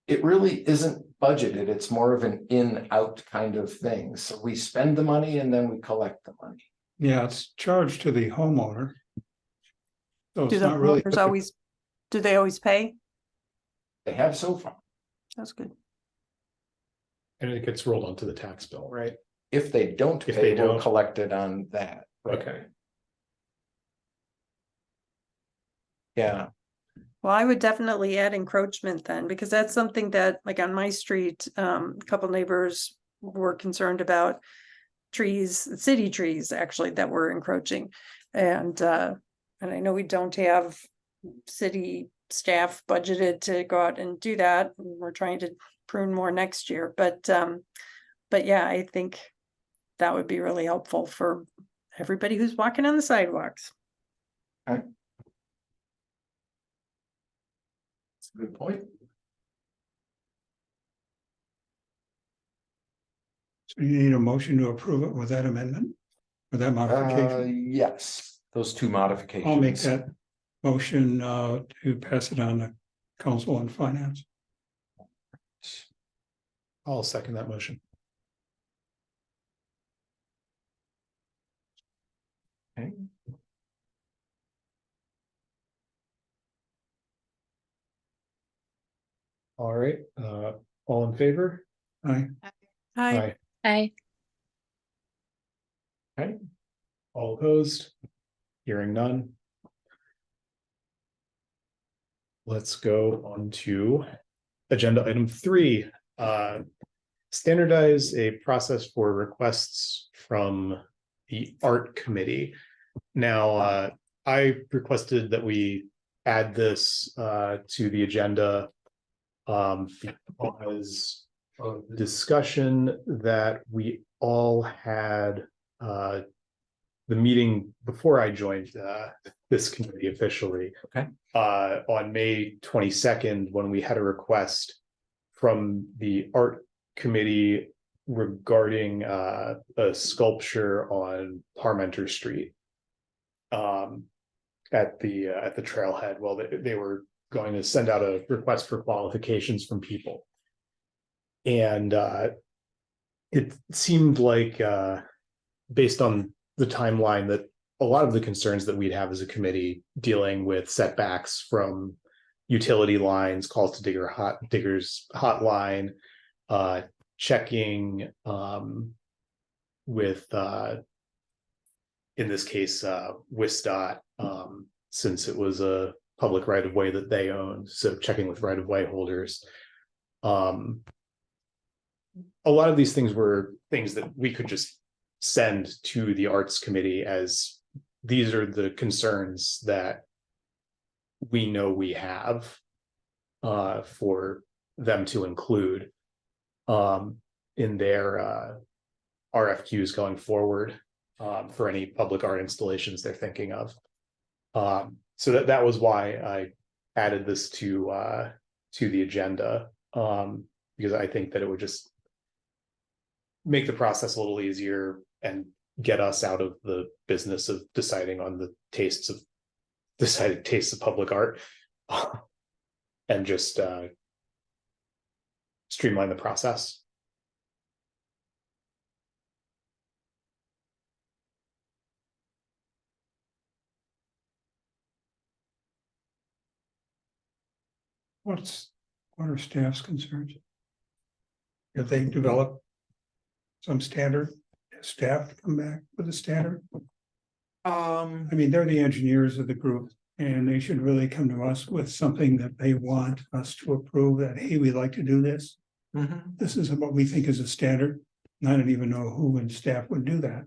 It really isn't budgeted. It's more of an in-out kind of thing. So we spend the money and then we collect the money. Yeah, it's charged to the homeowner. So Do it's the not really. homeowners always, do they always pay? They have so far. That's good. and it gets rolled onto the tax bill, right? If they don't If pay, they we'll don't. collect it on that. Right. Okay. Yeah, Well, I would definitely add encroachment then, because that's something that, like on my street, a couple neighbors were concerned about trees, city trees actually, that were encroaching. And I know we don't have city staff budgeted to go out and do that. We're trying to prune more next year, but yeah, I think that would be really helpful for everybody who's walking on the sidewalks. that's a good point. So you need a motion to approve it with that amendment, with that modification. Yes, those two modifications. I'll make that motion to pass it on to council and finance. I'll second that motion. Okay. All right, all in favor? Aye. Hi, Aye. All opposed? Hearing none. Let's go on to agenda item 3. Standardize a process for requests from the art committee. Now, I requested that we add this to the agenda because of the discussion that we all had the meeting before I joined this committee officially. Okay. On May 22nd, when we had a request from the art committee regarding a sculpture on Parmenter Street. At the trailhead. Well, they were going to send out a request for qualifications from people. And it seemed like based on the timeline that a lot of the concerns that we'd have as a committee dealing with setbacks from utility lines, calls to diggers hotline, checking with in this case WISDOT, since it was a public right of way that they owned, so checking with right of way holders. A lot of these things were things that we could just send to the arts committee as these are the concerns that we know we have for them to include in their RFQs going forward for any public art installations they're thinking of. So that was why I added this to the agenda, because I think that it would just make the process a little easier and get us out of the business of deciding on the tastes of public art and just streamline the process. What are staff's concerns? If they develop some standard, staff come back with a standard. I mean, they're the engineers of the group and they should really come to us with something that they want us to approve that, hey, we'd like to do this. This is what we think is a standard. I don't even know who in staff would do that.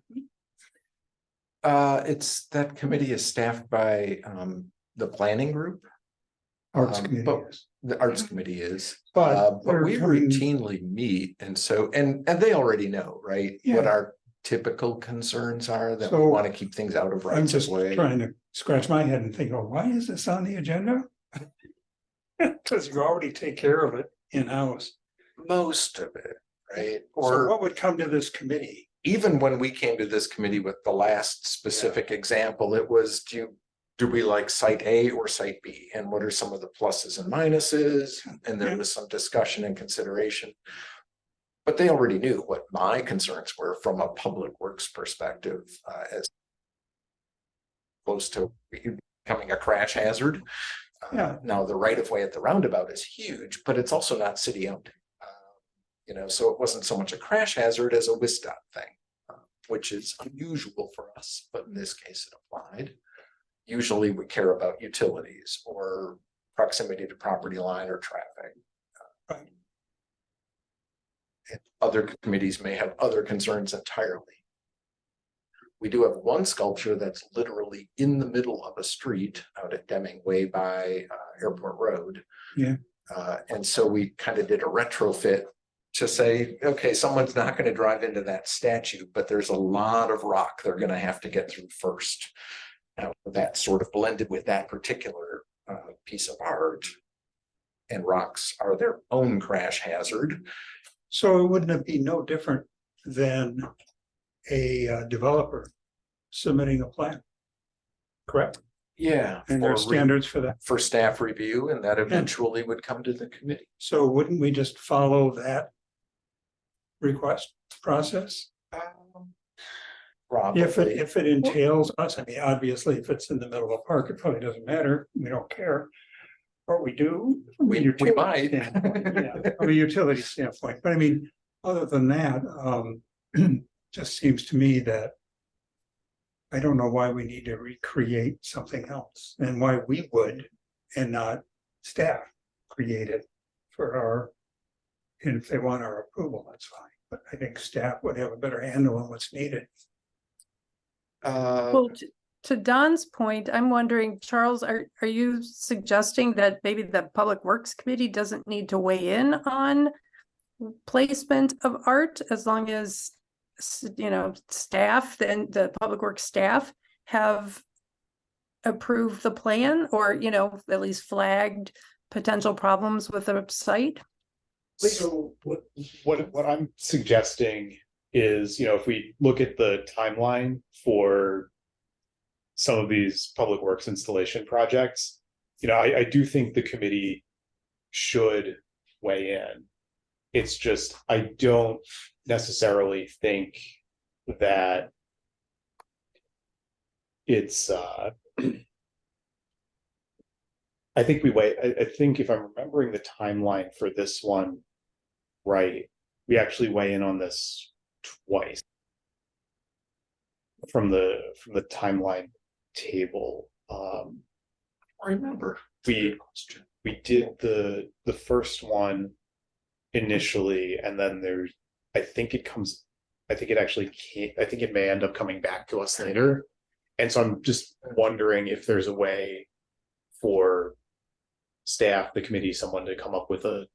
It's that committee is staffed by the planning group. Arts committee but is. The arts committee is, But but we they're coming- routinely meet, and so and they already know, right? Yeah. What our typical concerns are, that we So, want to keep things out of I'm rights of just way. trying to scratch my head and think, oh, why is this on the agenda? Because you already take care of it in-house. Most of it, right? So Or what would come to this committee? even when we came to this committee with the last specific example, it was, do we like site A or site B? And what are some of the pluses and minuses? And there was some discussion and consideration. But they already knew what my concerns were from a public works perspective, as close to becoming a crash hazard. Yeah. Now, the right of way at the roundabout is huge, but it's also not city owned. So it wasn't so much a crash hazard as a WISDOT thing, which is unusual for us, but in this case it applied. usually we care about utilities or proximity to property line or traffic. And other committees may have other concerns entirely. We do have one sculpture that's literally in the middle of a street out at Deming Way by Airport Road. Yeah. And so we kind of did a retrofit to say, okay, someone's not going to drive into that statue, but there's a lot of rock they're going to have to get through first. Now that sort of blended with that particular piece of art, and rocks are their own crash hazard. So wouldn't it be no different than a developer submitting a plan? Correct. Yeah. And there are standards for that. For staff review, and that eventually would come to the committee. So wouldn't we just follow that request process? Probably. If it entails us, I mean, obviously, if it's in the middle of a park, it probably doesn't matter. We don't care. Or we do. from a We utility might. standpoint, yeah, from a utility standpoint, but I mean, other than that, just seems to me that I don't know why we need to recreate something else and why we would and not staff create it for our, and if they want our approval, that's fine. But I think staff would have a better handle on what's needed. Well, to Don's point, I'm wondering, Charles, are you suggesting that maybe the Public Works Committee doesn't need to weigh in on placement of art as long as, you know, staff and the Public Works staff have approved the plan, or, you know, at least flagged potential problems with the site? So what I'm suggesting is, you know, if we look at the timeline for some of these public works installation projects, you know, I do think the committee should weigh in. It's just, I don't necessarily think that it's, I think I think if I'm remembering the timeline for this one right, we actually weigh in on this twice from the timeline table. I remember. We did the first one initially, and then there's, I think it may end up coming back to us later. And so I'm just wondering if there's a way for staff, the committee, someone to come up with a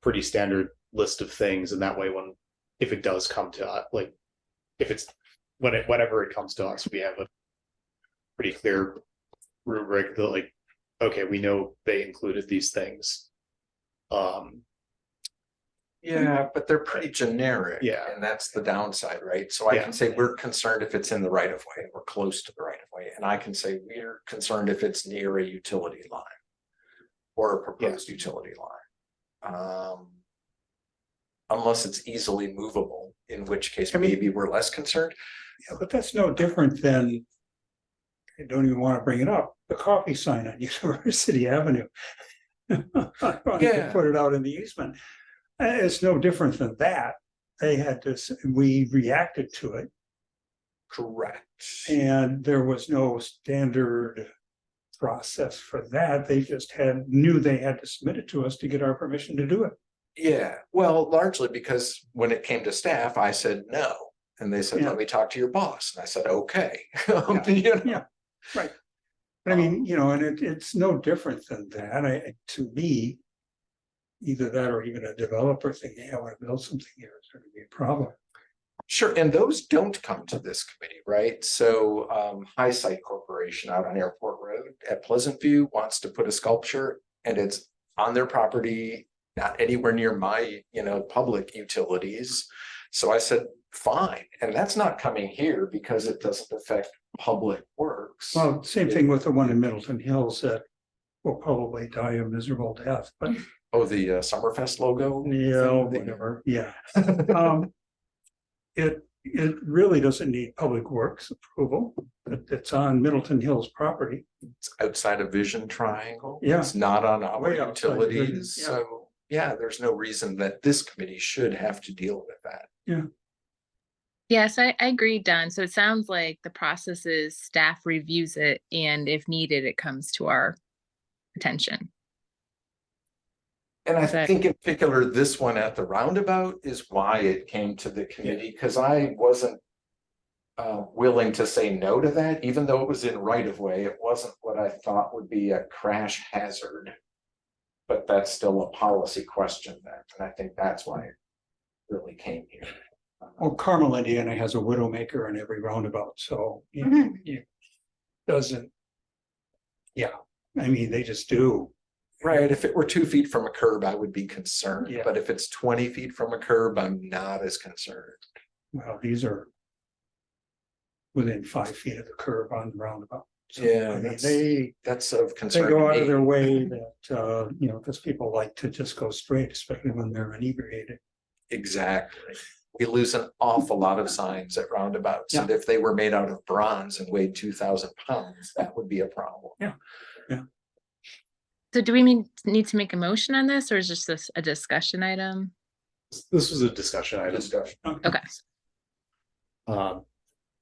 pretty standard list of things, and that way if it does come to us, like if it's whenever it comes to us, we have a pretty clear rubric that, like, okay, we know they included these things. Yeah, but they're pretty generic. Yeah. And that's the downside, right? So I Yeah. can say we're concerned if it's in the right of way or close to the right of way. And I can say we're concerned if it's near a utility line or a proposed utility line. Unless it's easily movable, in which case maybe we're less concerned. Yeah, but that's no different than, I don't even want to bring it up, the coffee sign on University Avenue. Yeah. Put it out in the easement. It's no different than that. They had to, we reacted to it, Correct. and there was no standard process for that. They just knew they had to submit it to us to get our permission to do it. Yeah, well, largely because when it came to staff, I said no. And they said, Yeah. let me talk to your boss. And I said, okay. Yeah. You know? Yeah, right. But I mean, you know, and it's no different than that. To me, either that or even a developer thinking, I want to build something here, it's going to be a problem. Sure, and those don't come to this committee, right? So High Site Corporation out on Airport Road at Pleasant View wants to put a sculpture, and it's on their property, not anywhere near my, public utilities. So I said, fine, and that's not coming here because it doesn't affect public works. Well, same thing with the one in Middleton Hills that will probably die a miserable death, but Oh, the Summerfest logo? yeah, thing? whatever, yeah. It really doesn't need Public Works approval. It's on Middleton Hills property. It's outside of Vision Triangle. Yeah. It's not on our Way outside of Vision, utilities, yeah. so yeah, there's no reason that this committee should have to deal with that. Yes, I agree, Don. So it sounds like the process is staff reviews it and if needed, it comes to our attention. And I Is that- think in particular, this one at the roundabout is why it came to the committee, because I wasn't willing to say no to that, even though it was in right of way. It wasn't what I thought would be a crash hazard. But that's still a policy question then, and I think that's why it really came here. Well, Carmel, Indiana has a widowmaker in every roundabout, so it doesn't. Yeah, I mean, they just do. Right, if it were 2 feet from a curb, I would be concerned, Yeah. but if it's 20 feet from a curb, I'm not as concerned. Well, these are within 5 feet of the curb on the roundabout. So, Yeah, I mean, that's- That's of they concern. go to out of me. their way that, because people like to just go straight, especially when they're inebriated. Exactly. We lose an awful lot of signs at roundabouts, and if they were made out of bronze and weighed 2,000 pounds, that would be a problem. So do we need to make a motion on this or is just this a discussion item? This was a discussion item. Discussion. Okay.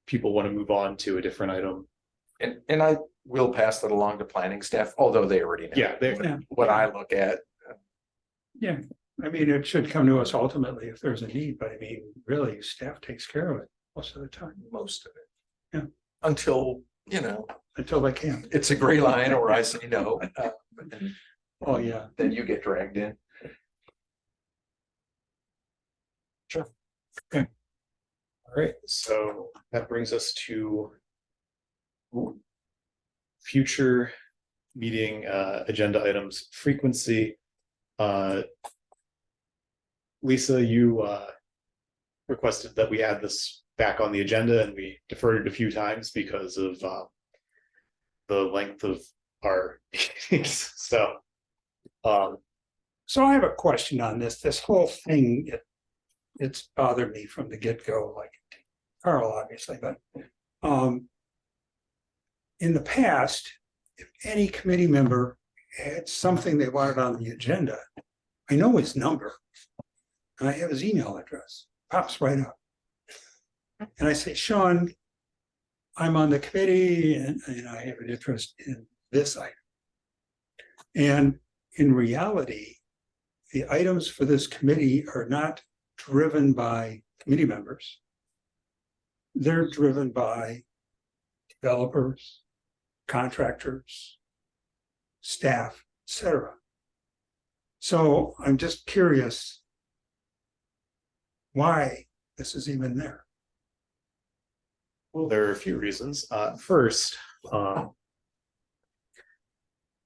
People want to move on to a different item. And I will pass that along to planning staff, although they already know. Yeah, they- What I look at, Yeah, I mean, it should come to us ultimately if there's a need, but I mean, really, staff takes care of it most of the time, most of it. Yeah. Until, until they can. it's a gray line or I say no. Oh, yeah. Then you get dragged in. All right, so that brings us to future meeting agenda items frequency. Lisa, you requested that we add this back on the agenda and we deferred it a few times because of the length of our meetings. So So I have a question on this. This whole thing, it's bothered me from the get-go, like Carl, obviously, but in the past, if any committee member had something they wanted on the agenda, I know his number and I have his email address, pops right up. And I say, Sean, I'm on the committee and I have an interest in this item. And in reality, the items for this committee are not driven by committee members. They're driven by developers, contractors, staff, etc. So I'm just curious why this is even there. well, there are a few reasons. First,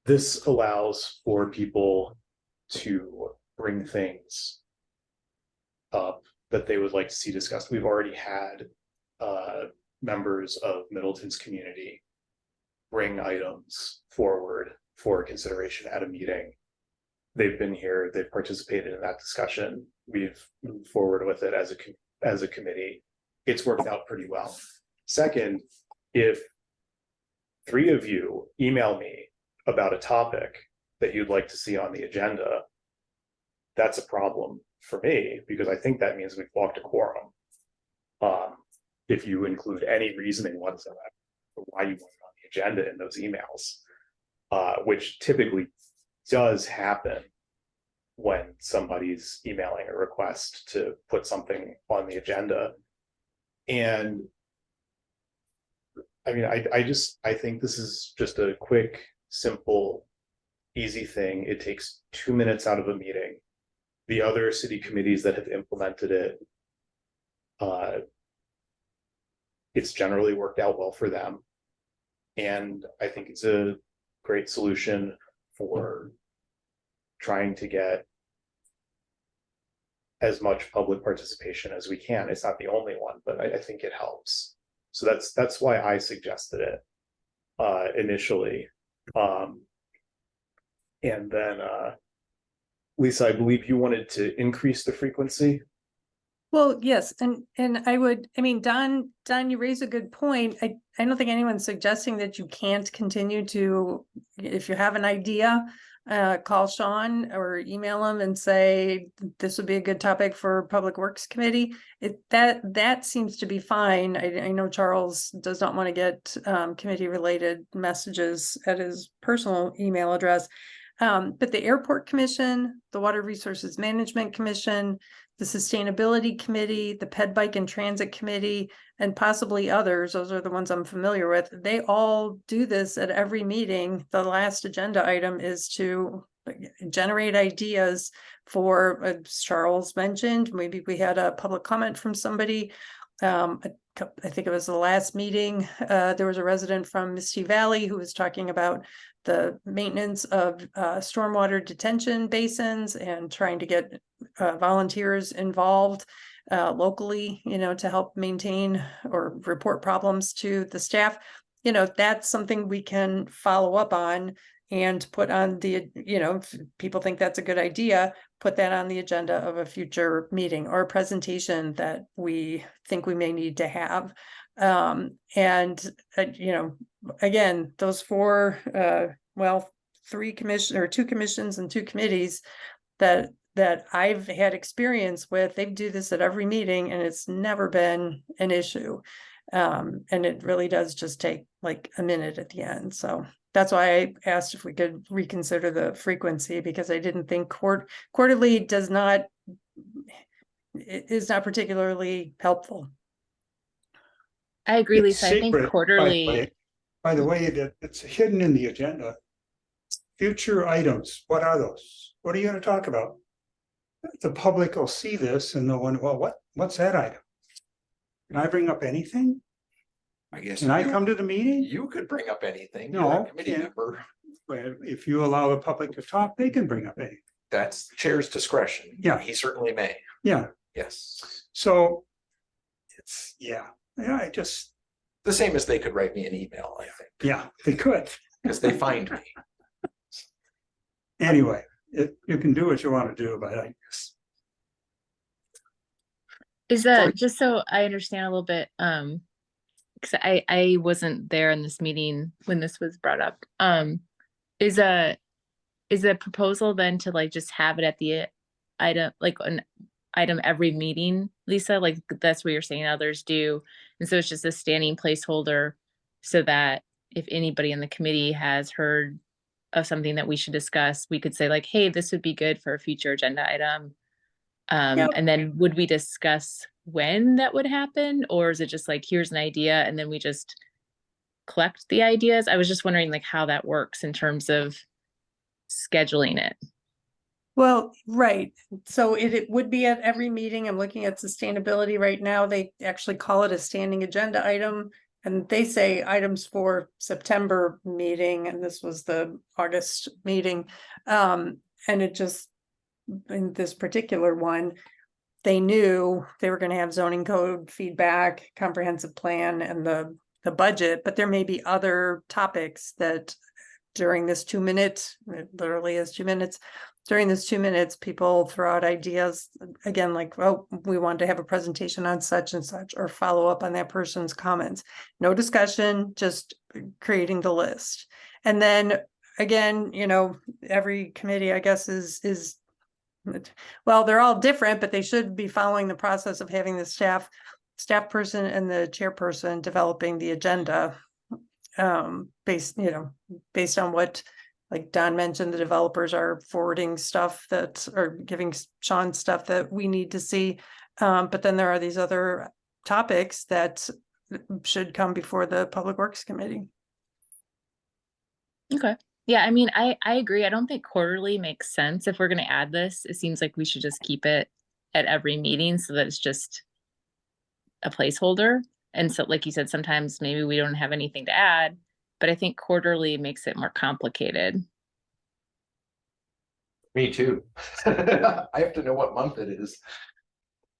this allows for people to bring things up that they would like to see discussed. We've already had members of Middleton's community bring items forward for consideration at a meeting. They've been here, they've participated in that discussion. We've moved forward with it as a committee. It's worked out pretty well. Second, if 3 of you email me about a topic that you'd like to see on the agenda, that's a problem for me because I think that means we've walked a quorum. If you include any reasoning whatsoever for why you want it on the agenda in those emails, which typically does happen when somebody's emailing a request to put something on the agenda. And I mean, I think this is just a quick, simple, easy thing. It takes 2 minutes out of a meeting. The other city committees that have implemented it, it's generally worked out well for them. And I think it's a great solution for trying to get as much public participation as we can. It's not the only one, but I think it helps. So that's why I suggested it initially. And then Lisa, I believe you wanted to increase the frequency. Well, yes, and I mean, Don, you raise a good point. I don't think anyone's suggesting that you can't continue to, if you have an idea, call Sean or email him and say, this would be a good topic for Public Works Committee. That seems to be fine. I know Charles does not want to get committee related messages at his personal email address. But the Airport Commission, the Water Resources Management Commission, the Sustainability Committee, the Ped Bike and Transit Committee, and possibly others, those are the ones I'm familiar with, they all do this at every meeting. The last agenda item is to generate ideas for, as Charles mentioned, maybe we had a public comment from somebody. I think it was the last meeting, there was a resident from Misty Valley who was talking about the maintenance of stormwater detention basins and trying to get volunteers involved locally, to help maintain or report problems to the staff. That's something we can follow up on and put on the, if people think that's a good idea, put that on the agenda of a future meeting or a presentation that we think we may need to have. Again, those four, two commissions and two committees that I've had experience with, they do this at every meeting and it's never been an issue. And it really does just take like a minute at the end. So that's why I asked if we could reconsider the frequency, because I didn't think quarterly is not particularly helpful. I agree, It's Lisa. I think secret, by the quarterly, way. By the way, that it's hidden in the agenda. Future items, what are those? What are you gonna talk about? The public will see this and they'll wonder, well, what's that item? Can I bring up anything? I guess. Can I come to the meeting? You could bring up anything. No, You're a committee can't. member. Well, if you allow the public to talk, they can bring up anything. That's chair's discretion. Yeah. He certainly may. Yeah, Yes. so it's, I just, The same as they could write me an email, I think, yeah, they could. because they find me. Anyway, you can do what you want to do, but I guess. is that just so I understand a little bit, because I wasn't there in this meeting when this was brought up. Is a proposal then to like just have it at the item, like an item every meeting, Lisa? Like that's what you're saying others do. And so it's just a standing placeholder so that if anybody in the committee has heard of something that we should discuss, we could say like, hey, this would be good for a future agenda item. Yep. And then would we discuss when that would happen? Or is it just like, here's an idea and then we just collect the ideas? I was just wondering like how that works in terms of scheduling it. Well, right. So it would be at every meeting. I'm looking at sustainability right now. They actually call it a standing agenda item. And they say items for September meeting, and this was the August meeting. And it just, in this particular one, they knew they were going to have zoning code feedback, comprehensive plan, and the budget, but there may be other topics that during this 2 minute, it literally is 2 minutes, during this 2 minutes, people throw out ideas again, like, oh, we want to have a presentation on such and such, or follow up on that person's comments. No discussion, just creating the list. And then again, every committee, I guess, is well, they're all different, but they should be following the process of having the staff person and the chairperson developing the agenda based on what, like Don mentioned, the developers are forwarding stuff that are giving Sean stuff that we need to see. But then there are these other topics that should come before the Public Works Committee. Okay. Yeah, I mean, I agree. I don't think quarterly makes sense. If we're going to add this, it seems like we should just keep it at every meeting so that it's just a placeholder. And so, like you said, sometimes maybe we don't have anything to add, but I think quarterly makes it more complicated. Me too. I have to know what month it is.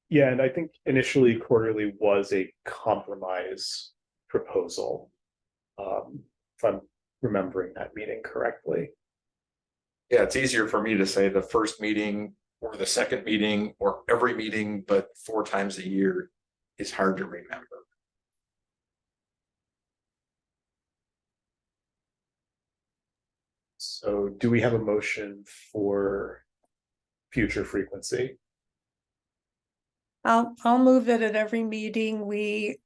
Yeah, and I think initially quarterly was a compromise proposal. If I'm remembering that meeting correctly. Yeah, it's easier for me to say the first meeting or the second meeting or every meeting, but 4 times a year is hard to remember. So do we have a motion for future frequency? I'll move that at every meeting, we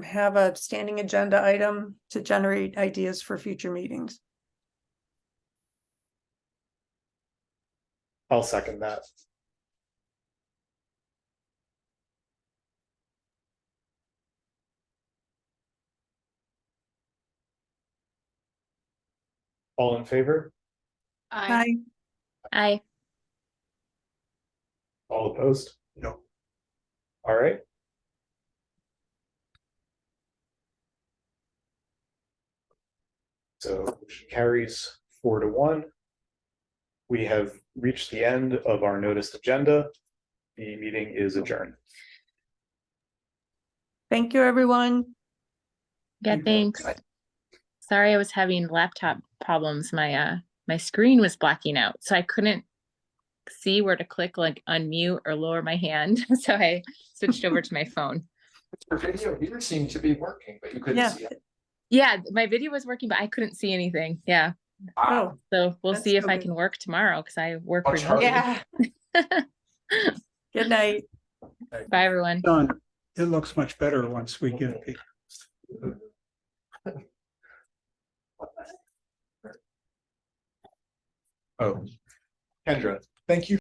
have a standing agenda item to generate ideas for future meetings. I'll second that. All in favor? Hi, I, All opposed? No. All right. So motion carries 4-1. We have reached the end of our noticed agenda. The meeting is adjourned. thank you, everyone. yeah, thanks. Sorry, I was having laptop problems. My screen was blacking out, so I couldn't see where to click like unmute or lower my hand. So I switched over to my phone. Your video here seemed to be working, but you couldn't Yeah. see it. Yeah, my video was working, but I couldn't see anything. Yeah. Ah, Oh, So we'll That's see if so I good. can work tomorrow because I work Much harder. remotely. Yeah. good night. Bye, everyone. Done. It looks much better once we get it. Oh, Kendra, thank you